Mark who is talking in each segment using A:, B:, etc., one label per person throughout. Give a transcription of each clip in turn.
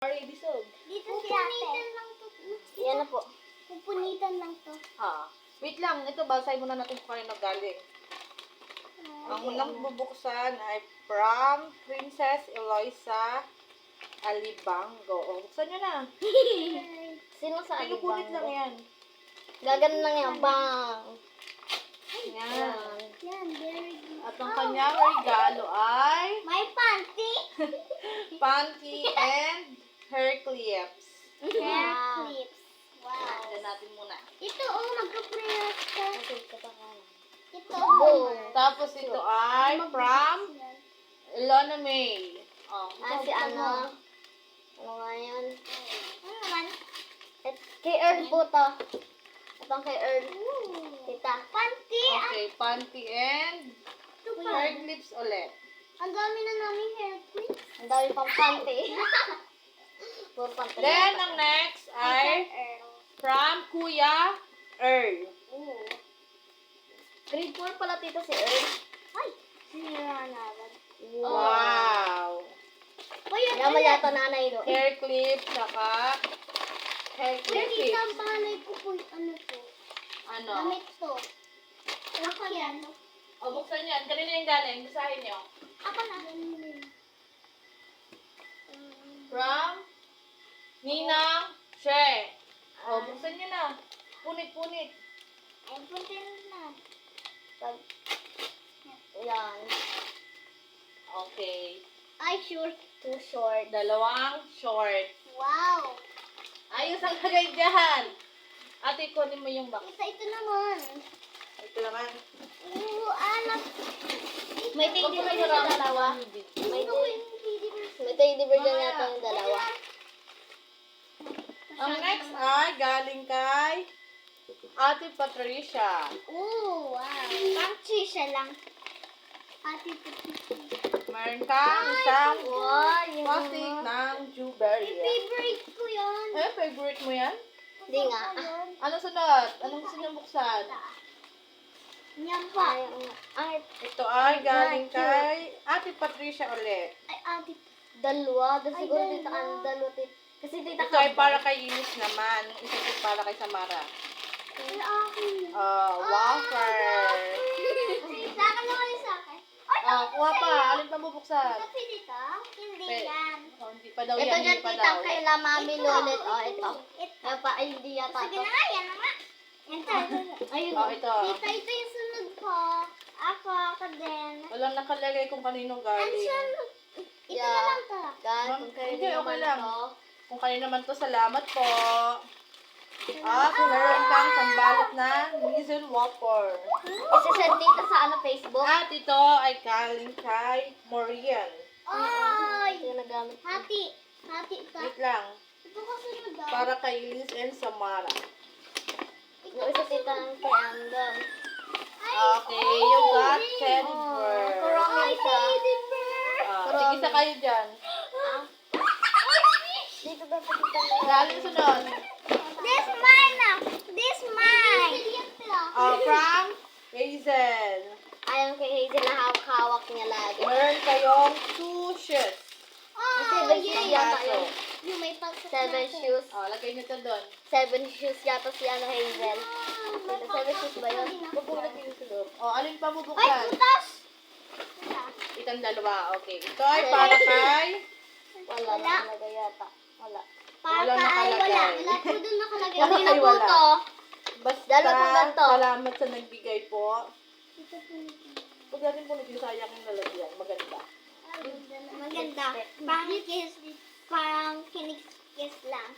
A: Sorry, bisog.
B: Dito si ate. Pupunitan lang to.
C: Yan na po.
B: Pupunitan lang to.
A: Ha. Wait lang, ito basay muna natin kung kanino galing. Ang unang bubuksan ay from Princess Eloisa Alibango. O, buksan nyo na.
C: Sino sa
A: Pinupunit lang yan.
C: Gaganon lang yan. Bang!
A: Yan.
B: Yan, very good.
A: At ang kanyang regalo ay
B: My panty.
A: panty and hair clips.
B: Hair
C: Wow.
B: clips. Wow.
A: Tignan natin muna.
B: Ito, magka-press ka. Ito.
C: Boom.
A: Tapos ito ay from Ilona May. Oh,
C: Si ano? Ano nga yun?
B: Ano naman?
C: Kay Earl po to. Itong kay Earl. Tita.
B: Panty.
A: Okay, panty and
B: Ito pa.
A: hair clips ulit.
B: Ang dami na namin hair clips.
C: Ang dami pang panty. Puro panty.
A: Then, ang next ay from Kuya Earl.
C: Grade 4 pala tita si Earl.
B: Ay, sinira na agad.
A: Wow!
C: Yaman yata nanay no.
A: Hair clip, saka hair
B: Pero
A: clip.
B: ang panay ko po, ano to?
A: Ano?
B: Damit to. Ako yan.
A: O, buksan yan. Kanina yung galing. Basahin nyo.
B: Ako na.
A: From Ninang She. O, buksan nyo na. Punit-punit.
B: Ay, punta na.
C: Yan.
A: Okay.
B: Ay, sure.
C: Too short.
A: Dalawang short.
B: Wow.
A: Ayos ang lagay dyan. Ate, kunin mo yung box.
B: Ito naman.
A: Ito naman.
B: Anak.
C: May teddy bear dyan yung dalawa. May teddy bear dyan yata yung dalawa.
A: Ang next ay galing kay Ate Patricia.
B: Oh, wow. Patricia lang. Ate Patricia.
A: Meron kang isang
C: Wow, yung
A: plastic ng Juberia.
B: Favorite ko yun.
A: Eh, favorite mo yan?
C: Hindi nga.
A: Ano sunod? Anong gusto niyong buksan?
B: Yan pa.
C: Ay,
A: Ito ay galing kay Ate Patricia ulit.
B: Ay, ate.
C: dalawa.
B: Ay,
C: Siguro
B: dalawa.
C: tita ang dalawa. Kasi tita
A: Ito ay para kay Inis naman. Isa ito para kay Samara.
B: Ay, akin.
A: Wafer.
B: Sa akin naman yung sa akin. Ay,
A: Kuha pa. Alin pa bubuksan?
B: Kape dito? Hindi
A: Pe-
B: yan.
A: Oh, hindi pa daw
C: ito
A: yan.
C: dyan
A: Hindi pa
C: tita
A: daw.
C: kay La Mami
B: Ito.
C: Lolet. Oh, ito.
B: Ito.
C: Ay pa, ay hindi yata
B: Sige
C: to.
B: na nga, yan na nga. Yan to.
C: Ayun.
A: Oh, ito.
B: Tita, ito yung sunod ko. Ako din.
A: Walang nakalagay kung kaninong
B: Ang
A: galing.
B: sunod. Ito
C: Yeah.
B: na lang to.
C: Guys,
A: Ma'am,
C: kung kayo
A: hindi, okay
C: naman
A: lang.
C: to.
A: Kung kanino naman to, salamat po. Meron kang sambalot na Nizel Wafer.
C: Isasend dito sa ano, Facebook.
A: At ito ay galing kay Morian.
B: Ay!
C: Ito yung nagamit.
B: Hati. Hati ka.
A: Wait lang.
B: Ito kasunod daw.
A: Para kay Liz and Samara.
C: Yung isa tita ng kay Andon.
A: Okay, you got teddy bear.
C: Kurang
B: Ay,
C: isa.
B: teddy bear.
A: Sige, isa kayo dyan.
C: Dito daw sa tita ng
A: Galing sunod.
B: This mine now. This mine.
A: From Hazel.
C: Ayon kay Hazel na hawak-hawak niya lagi.
A: Meron kayong 2 shoes.
C: Kasi
B: Oh,
C: best shoes yata yun.
B: Yung may pagsak
C: 7 shoes.
A: Lagay nyo ito doon.
C: 7 shoes yata si ano Hazel. Dito 7 shoes ba yun?
A: Huwag mo lagay yung sulog. Alin pa mo
B: Ay,
A: buksan?
B: putas!
A: Itang dalawa. Okay. Ito ay para kay...
C: Wala
B: Wala.
C: nakalagay yata. Wala.
B: Para
A: Wala
B: ka ay
A: nakalagay.
B: wala. Wala po doon nakalagay.
A: Wala.
C: Kanina
A: ay
C: po
A: wala.
C: to.
A: Basta,
C: Dalawa pong ganito.
A: salamat sa nagbigay po.
B: Ito po.
A: Huwag natin po nagsasayang yung lalagyan. Maganda.
B: Maganda. Parang kiss. Parang kinikis lang.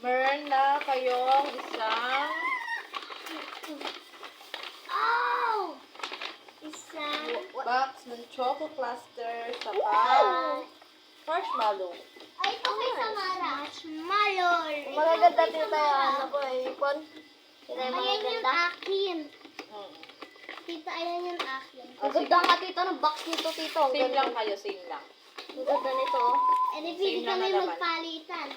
A: Meron na kayong isang
B: Oh! Isang...
A: box ng choco cluster saka marshmallow.
B: Ay, ito kay Samara. Marshmallow.
C: Magaganda tita yung ano ko eh. Ipon. Tita yung
B: Ayan yung
C: magaganda.
B: akin.
A: Hmm.
B: Tita, ayan yung akin.
C: Ang ganda nga tito ng box nito tito. Ang
A: Same
C: ganda.
A: lang kayo, same lang.
C: Ang ganda nito. Oh.
B: Eh, di pwede
A: Same lang
B: kami
A: na naman.
B: magpalitan.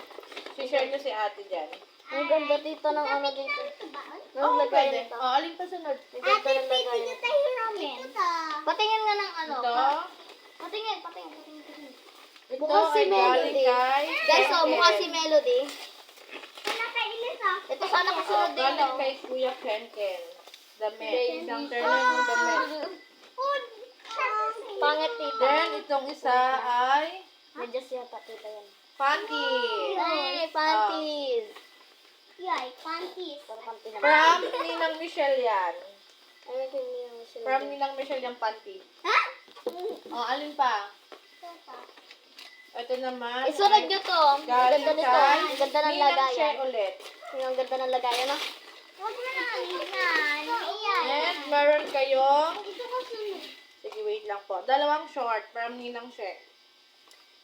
A: Si-share nyo si ate dyan.
C: Ang ganda tito ng ano dito.
B: Ito ba?
C: Ang lagay
A: pwede.
C: nito.
A: Alin pa sunod?
C: Ang ganda
B: Ate,
C: ng
B: pwede
C: lagay
B: nyo
C: nito.
B: tayo ramen. Ito.
C: Patingin nga ng ano.
A: Ito.
C: Patingin, patingin, patingin.
A: Ito
C: Bukas si
A: ay galing
C: Melody.
A: kay
C: Guys, so mukha si Melody.
B: Nakainis ah.
C: Ito sana kasunod din
A: Galing
C: daw.
A: kay Kuya Kenken. Damit.
C: Baby.
A: Isang turner ng damit.
B: Food.
C: Pangit tita.
A: Then, itong isa ay
C: Medyas yata tita yan.
A: panty.
C: Ay, panties.
B: Yay, panties.
C: Parang panty naman.
A: From Ninang Michelle yan.
C: Ay, may pinili sila.
A: From Ninang Michelle yung panty.
B: Ha?
A: Oh, alin pa? Ito naman.
C: Isunod
A: ay
C: nyo to. Ang
A: galing
C: ganda nito.
A: kay
C: Ang ganda ng
A: Ninang
C: lagayan.
A: Michelle ulit.
C: Ang ganda ng lagayan, ah.
B: Huwag mo na. Yan. Iyan.
A: And meron kayong,
B: Ito ko sunod.
A: sige wait lang po, dalawang short from Ninang She.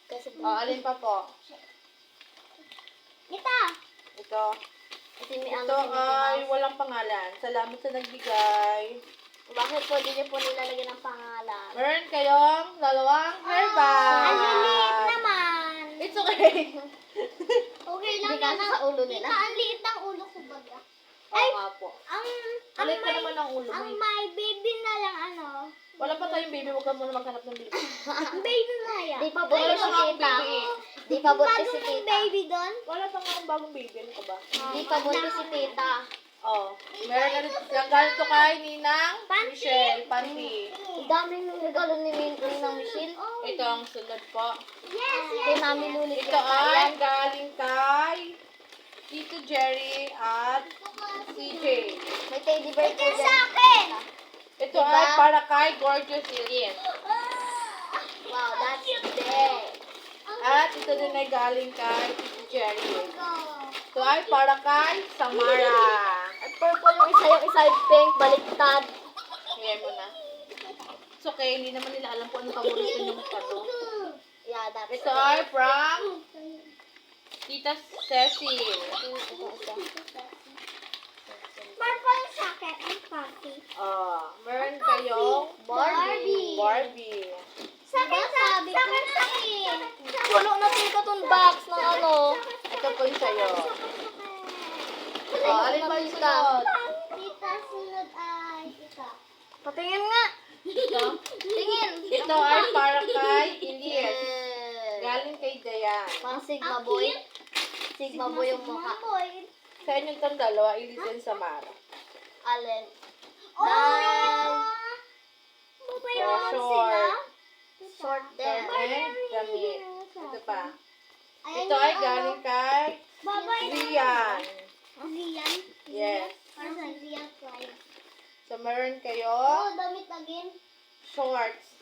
C: Kasi
A: Oh, alin pa po?
B: Ito.
A: Ito.
C: kasi may ano
A: Ito
C: si Mickey
A: ay
C: Mouse.
A: walang pangalan. Salamat sa nagbigay.
C: Bakit po di nyo po nilalagyan ng pangalan?
A: Meron kayong dalawang hairband.
B: Ang liit naman.
A: It's okay.
B: Okay lang
C: Hindi kasi sa ulo nila.
B: Tita, ang liit ng ulo ko baga.
A: Oo nga po.
B: Ang
A: Alit ka
B: may,
A: naman ang ulo mo.
B: ang
A: eh.
B: may baby na lang ano.
A: Wala pa tayong baby. Huwag ka muna maghanap ng baby.
B: Ang baby na yan.
C: Di pa buntis si
A: Wala pa nga akong
C: tita.
A: baby eh.
C: Di pa buntis
B: Bago
C: si
B: may
C: tita.
B: baby doon.
A: Wala pa nga akong bagong baby. Ano ka ba?
C: Di pa buntis si tita.
A: Oh. Meron na rin. Yung ganito kay Ninang
B: Panty.
A: Michelle. Panty.
C: Ang daming regalo ni Ninang Michelle.
A: Ito ang sunod po.
B: Yes,
C: Kay Mami Lulit
A: Ito ay galing kay Tito Jerry at CJ.
C: May teddy bear po
B: Ito
C: dyan.
B: sa akin.
A: Ito
C: Diba?
A: ay para kay Gorgeous Elliot.
C: Wow, that's big.
A: At ito din ay galing kay Tito Jerry. Ito ay para kay Samara.
C: At purple yung isa ay pink, baliktad.
A: Kaya mo na. It's okay, hindi naman nila alam kung ano paborito ng pato.
C: Yeah, that's
A: Ito ay from Tita Cecil.
B: Purple sa akin. Ang papi.
A: Meron kayong
C: Barbie.
A: Barbie.
B: Sa akin, sa akin.
C: Puno na tita tong box ng ano.
A: Ito po yung sa'yo. Alin pa yung
C: Tita.
A: sunod?
B: Tita, sunod ay ito.
C: Patingin nga.
A: Ito?
C: Tingin.
A: Ito ay para kay Elias.
C: Yes.
A: Galing kay Dayan.
C: Parang Sigma boy. Sigma boy yung mukha.
B: Boy.
A: Sa inyong tong dalawa, Elias and Samara.
C: Allen.
B: Oh,
C: Now,
B: Babay
A: So,
B: naman sila.
A: short.
C: short there.
A: And damit. Ito pa.
B: Ayan
A: Ito
B: yung
A: ay
B: ano.
A: galing kay
B: Babay
A: Rian.
B: Rian?
A: Yes.
B: Para sa Rian Pride.
A: So, meron kayo
B: Oh, damit again.
A: shorts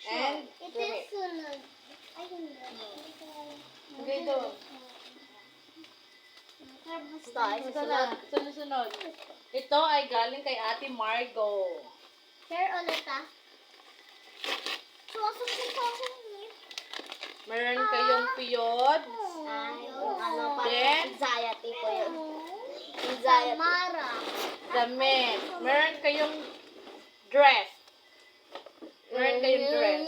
A: and
B: Ito yung
A: damit.
B: sunod. Ay, hindi.
A: Hindi doon.
C: Style.
A: Ito na. Sunod-sunod. Ito ay galing kay Ate Margo.
B: Share ulit ah. Suwasasin ko ako.
A: Meron kayong piyod.
C: Ay, yung ano,
A: Then?
C: parang anxiety po yun. Anxiety.
B: Mara.
A: Damit. Meron kayong dress. Meron kayong dress.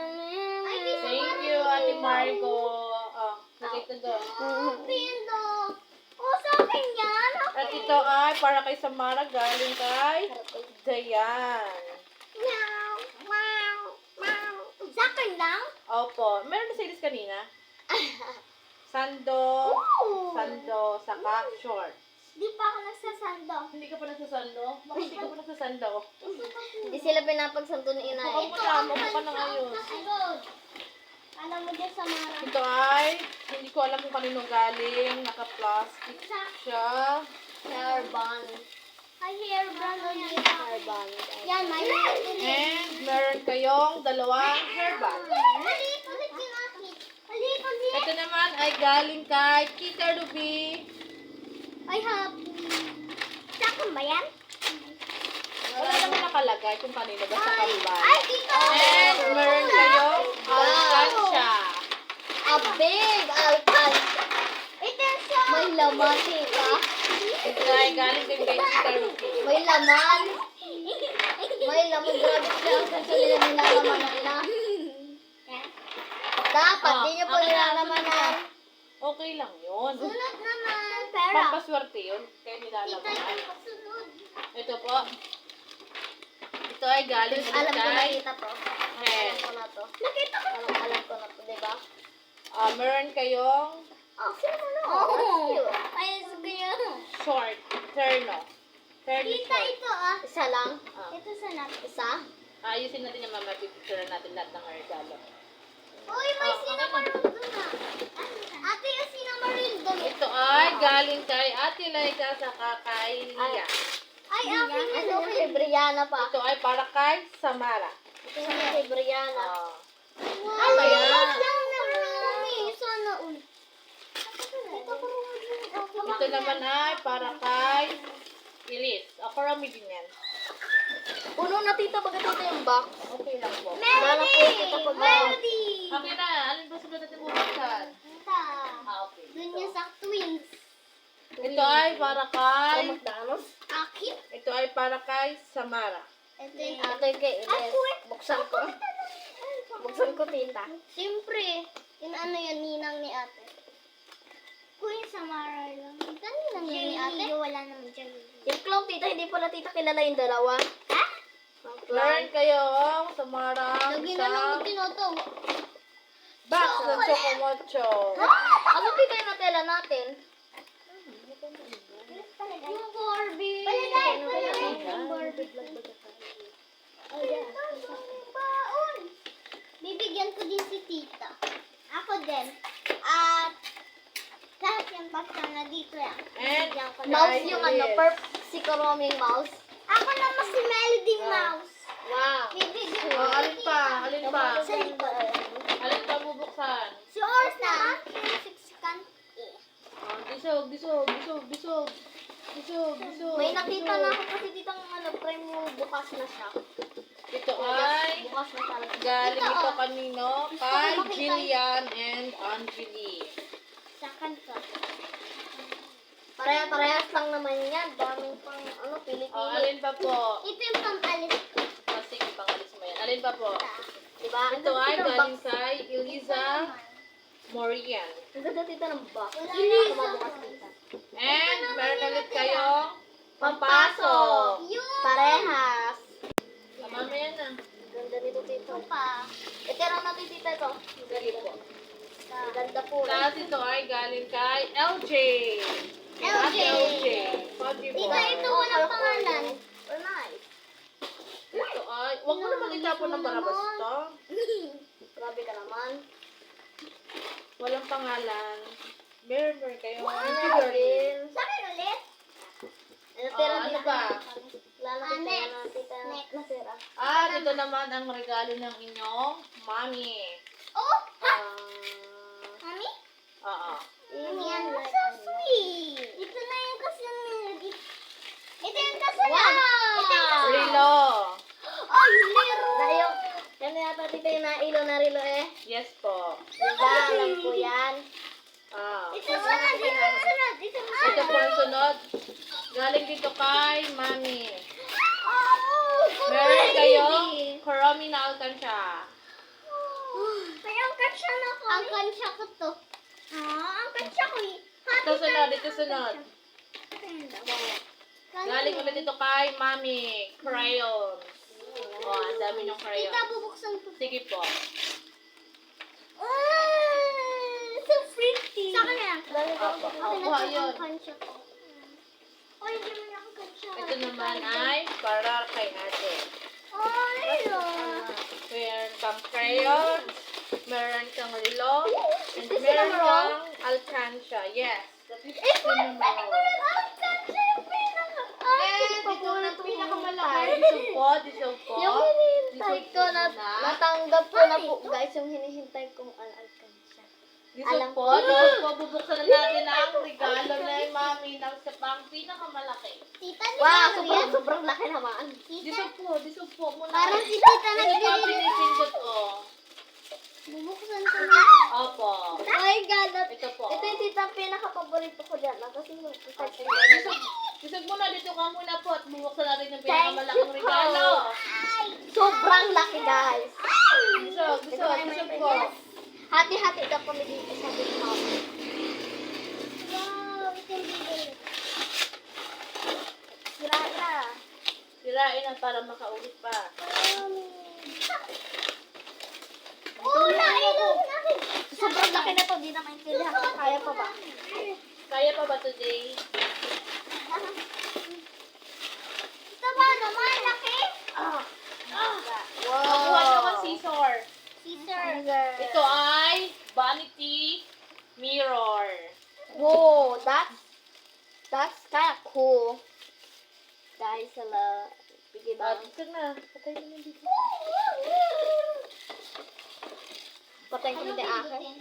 A: Thank you, Ate Margo. Nakita doon.
B: Pindo. Oh, sa akin yan.
A: At ito ay para kay Samara galing kay Dayan.
B: Meow. Meow. Meow. Sa akin lang?
A: Opo. Meron na sa ilis kanina? Sando.
B: Oh.
A: Sando. Saka short.
B: Di pa ako nagsasando.
A: Hindi ka pa nagsasando? Bakit hindi ka pa nagsasando?
C: Hindi sila pinapagsanto ni
A: Mukha
C: inay.
A: mo na. Mukha ka na ngayon.
B: Sunod. Alam mo dyan sa Mara.
A: Ito ay, hindi ko alam kung kanino galing. Naka-plastic siya.
C: Hairband.
B: Ay, hair brand ulit.
C: Hairband.
B: Yan, may
A: And meron kayong dalawang hairband.
B: Maliit ulit yung akin. Maliit ulit.
A: Ito naman ay galing kay Kita Ruby.
B: Ay, happy. Sa akin ba yan?
A: Wala naman nakalagay kung kanino ba sa kalban.
B: Ay, dito.
A: And meron kayong alkansya.
C: A big alpaca.
B: Ito yung siya.
C: May laman, tita.
A: Ito ay galing din kay Kita Ruby.
C: May laman. May laman. Grabe sila ang kanto nila nilalaman na. Dapat, di nyo po nilalamanan.
A: Okay lang yun.
B: Sunod naman. Pera.
A: Pampaswerte yun. Kaya
B: Ito
A: nilalaman.
B: yung sunod.
A: Ito po. Ito ay galing
C: Alam ko na,
A: kay
C: tita, to.
A: Ren.
C: Alam ko na to.
B: Nakita ko.
C: Alam ko na to, diba?
A: Meron kayong
C: Oh, sino na? Oh, cute.
B: Ay, sige.
A: short, terno. Terno
B: Tita,
A: short.
B: ito ah.
C: Isa lang?
B: Ito sa natin.
C: Isa?
A: Ayusin natin yung mama, pipicture natin lahat ng regalo.
B: Uy, may
A: Oh,
B: cinnamon roll doon ah. Ate, yung cinnamon roll doon.
A: Ito ay galing kay Ate Laika sa kay Lia.
B: Ay, akin
C: Ito
B: yun.
C: yung kay Brianna pa.
A: Ito ay para kay Samara.
C: Ito yung kay Brianna.
A: Ah.
B: Wow,
A: Ano yan?
B: lang na marami. Sana all. Ito ko rin.
A: Ito naman ay para kay Elise. Ako rami din yan.
C: Puno na tita, baga tita yung box.
A: Okay lang po.
C: Lala po yung tita pag
B: Melody!
A: Okay na, alin ba sunod natin bubuksan?
B: Ito.
A: Okay.
B: Doon niya sa twins.
A: Ito ay para kay
C: McDonald's.
B: Akin?
A: Ito ay para kay Samara.
B: Ito yung
C: Ito yung kay Ines. Buksan ko. Buksan ko tita.
B: Siyempre, yung ano yan, ninang ni ate. Queen Samara lang. Kanina niya ni ate? Wala naman dyan.
C: Yung clown tita, hindi pala tita kilala yung dalawa.
B: Ha?
C: Ang clown.
A: Meron kayong Samara
B: Lagi na lang
A: isang
B: mo tinoto.
A: box ng Chocomocho.
C: Ano tita yung natela natin?
B: Yung Barbie. Palagay, palagay. Yung Barbie. Baon. Bibigyan ko din si tita. Ako din. At lahat yung box na dito yan.
A: And
B: Bibigyan ko
C: Mouse
A: Guys,
C: yung
A: yes.
C: ano, si Karoming mouse.
B: Ako naman si Melody Mouse.
C: Wow.
B: Bibigyan
A: Oh, alin pa? Alin pa?
B: Sa likod.
A: Alin pa bubuksan?
B: Si Ors naman. Siksikan.
A: Disog, disog, disog, disog. Disog, disog.
C: May nakita na ako kasi dito ang ano, frame mo bukas na siya.
A: Ito ay
C: Bukas na talaga.
A: galing
B: Ito,
A: ito
B: oh.
A: kanino?
B: Gusto ko
A: Kay
B: makita.
A: Jillian and Anjali.
B: Sa kanta.
C: Parehas lang naman yan. Daming pang ano,
A: Oh,
C: pili-pili.
A: alin pa po?
B: Ito yung pampalis ko.
A: Oh, sige, pangalis mo yan. Alin pa po?
C: Diba? Ang
A: Ito
C: ganda
A: ay
C: tita ng
A: galing
C: box.
A: kay Eliza Morian.
C: Ang ganda tita ng box.
B: Eliza.
C: Kumabukas tita.
A: And meron ulit kayong
C: Pampaso.
A: pampaso.
B: Yun.
C: Parehas.
A: Mamaya na.
C: Ang ganda dito tito.
B: Ito pa.
C: Ito lang natin tita ito. Ang
A: Sige po.
C: Ang ganda po.
A: Tapos ito ay galing kay LJ.
B: LJ.
A: LJ. Pagi po.
B: Tita, ito walang pangalan.
C: Oh, nice.
A: Ito ay, wag mo naman itapon ng barabasta.
C: Grabe ka naman.
A: Walang pangalan. Meron kayong
C: Ano
A: figurine.
C: rin?
B: Sa akin ulit.
C: Ano tira
A: Ah, ano
C: dito?
A: ba?
C: Lala
B: Ah,
C: tita
B: next.
C: na tita
B: Next.
C: natira.
A: At ito naman ang regalo ng inyong mommy.
B: Oh! Ha? Mami?
A: Oo.
B: Yan. So sweet. Ito na yung kasunod. Ito yung kasunod. Ito yung kasunod.
A: Rilo.
B: Ay, lero.
C: Na yung, yan yata tita yung nailo na rilo eh.
A: Yes po.
C: Diba? Alam ko yan.
A: Ah.
B: Ito sunod. Ito yung sunod. Ito yung
A: Ito po ang sunod. Galing dito kay mommy.
B: Oh!
A: Meron kayong Kuromi na Alcansya.
B: May ang kansya na ko. Ang kansya ko to. Ang kansya ko eh.
A: Ito sunod, ito sunod. Galing ulit dito kay mommy. Crayons. Oh, ang dami ng
B: Tita,
A: crayons.
B: bubuksan ko.
A: Sige po.
B: So pretty. Sa kanya.
C: Dami ko.
A: Apo.
B: Okay,
A: Kuha
B: nasa
A: yun.
B: ang kansya ko. Oy, hindi mo na ako kansya.
A: Ito naman ay para kay ate.
B: Ay,
A: Meron kang crayons, meron kang rilo, and
C: Is this
A: meron
C: cinnamon roll?
A: kang alcansya. Yes. That is
B: Eh,
A: cinnamon
B: pwede ko
A: roll.
B: rin ang kansya yung pinaka.
A: Eh, dito na pinakamalaki. Disog po, disog po.
C: Yung hinihintay ko na natanggap ko na po guys yung hinihintay kong alkansya.
A: Disog
C: alam
A: po,
C: ko.
A: disog po. Bubuksan na natin ang regalo na yung mami ng sa pang pinakamalaki.
B: Tita, di
C: Wow,
B: ba ano yan?
C: sobrang laki naman.
B: Tita,
A: Disog po muna.
B: parang si tita
A: Ito pa
B: nagbibigay.
A: pinipindot ko.
B: Bubuksan ko na.
A: Opo.
C: My God.
A: Ito po.
C: Ito yung tita pinaka-paborito ko dyan. Kasi yung
A: Disog muna, dito ka muna po at bubuksan natin yung
C: Thank
A: pinakamalaking
C: you po.
A: regalo.
C: sobrang laki guys.
A: Disog, disog, disog po.
C: Hati-hati ka kami dito sa big house.
B: Wow, ito yung bibili.
C: Sira na.
A: Sirain na para makaulit pa.
B: Oh, nailaw na akin.
C: Sobrang laki akin na to, di na maintindihan. Kaya pa ba?
A: Kaya pa ba today?
B: Ito ba naman, laki?
A: Nakuha naman scissor.
B: Caesar.
A: Ito ay vanity mirror.
C: Whoa, that's kind of cool. Guys, hello. Sige ba?
A: Ito na. Patay mo na dito.
C: Patay ko din akin.